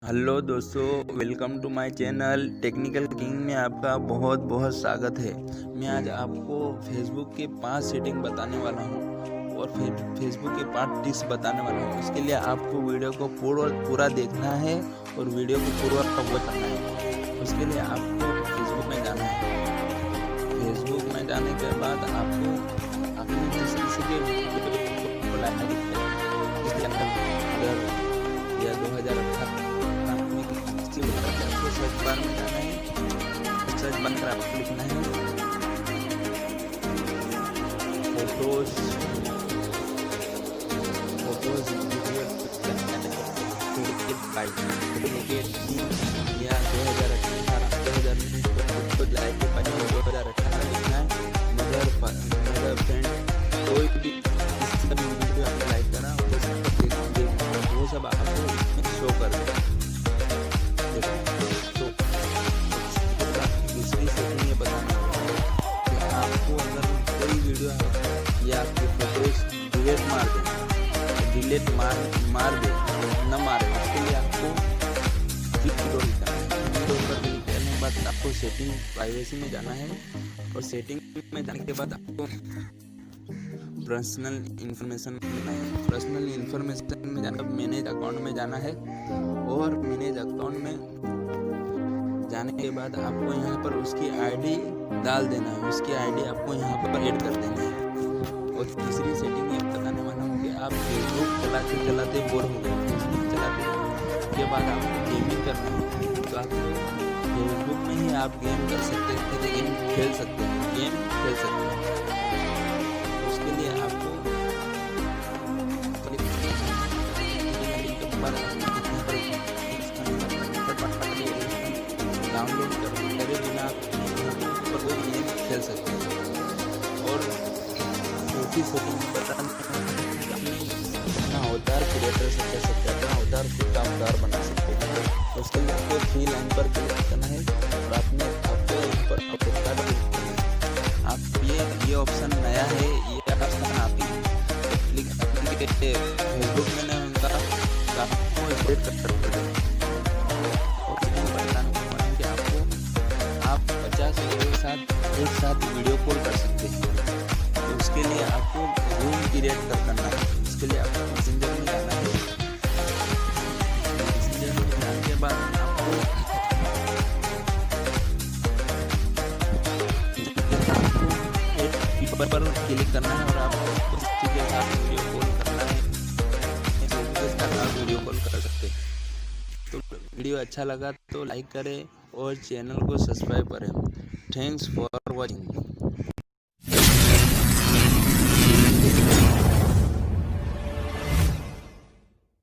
Hello दोस्तों, welcome to my channel technical king में आपका बहुत बहुत स्वागत है। मैं आज आपको फेसबुक के 5 सेटिंग बताने वाला हूं और फिर फेसबुक के 5 टिप्स बताने वाला हूं। उसके लिए आपको वीडियो को पूरा देखना है और वीडियो को पूरा वॉच करना है। उसके लिए आपको फेसबुक में जाना है। फेसबुक में जाने के बाद आपको अपने जिस किसी के या 2018 आपको सर्च बार में जाना है। सर्च बंद कर आपको लिखना है फोटोज या 2018 लिखना है। मदर फ्रेंड कोई भी वीडियो आपने लाइक करा वो सब आपको इसमें शो कर देगा। तो दूसरी सेटिंग ये बताना है कि आपको अगर कोई वीडियो है या आपकी फोटोज डिलीट मार दे न मारे, उसके लिए आपको विंडो पर क्लिक करने के बाद आपको सेटिंग प्राइवेसी में जाना है और सेटिंग में जाने के बाद आपको पर्सनल इन्फॉर्मेशन में जाना, मैनेज अकाउंट में जाना है और मैनेज अकाउंट में जाने के बाद आपको यहाँ पर उसकी आईडी डाल देना है। उसकी आईडी आपको यहाँ पर ऐड कर देना है। और तीसरी सेटिंग ये बताने वाला हूँ कि आप फेसबुक चलाते बोर हो गए, फेसबुक चलाते के बाद आपको गेमिंग करना है। तो आप फेसबुक में ही आप गेम कर सकते हैं, गेम खेल सकते हैं। उसके लिए आपको डाउनलोड करे बिना आप कोई गेम खेल सकते हैं। और छोटी बताना अपना अवतार क्रिएटर से कर सकते हैं, अपना अवतार खुद का अवतार बना सकते हैं। उसके लिए आपको 3 लाइन पर क्लिक करना है और आपको यहाँ पर अवतार आप ये ऑप्शन नया है, ये ऑप्शन आप फेसबुक में उनका आपको अपडेट कर सकते हैं। आप 50 लोगों के साथ एक साथ वीडियो कॉल कर सकते हैं। तो उसके लिए आपको रूम क्रिएट करना है। उसके लिए आपको मैसेंजर में जाना है। मैसेंजर में जाने के बाद आपको एक पर क्लिक करना है और आपको किसी के साथ वीडियो कॉल करना है। आप वीडियो कॉल कर सकते हैं। तो वीडियो अच्छा लगा तो लाइक करें और चैनल को सब्सक्राइब करें। Thanks for watching.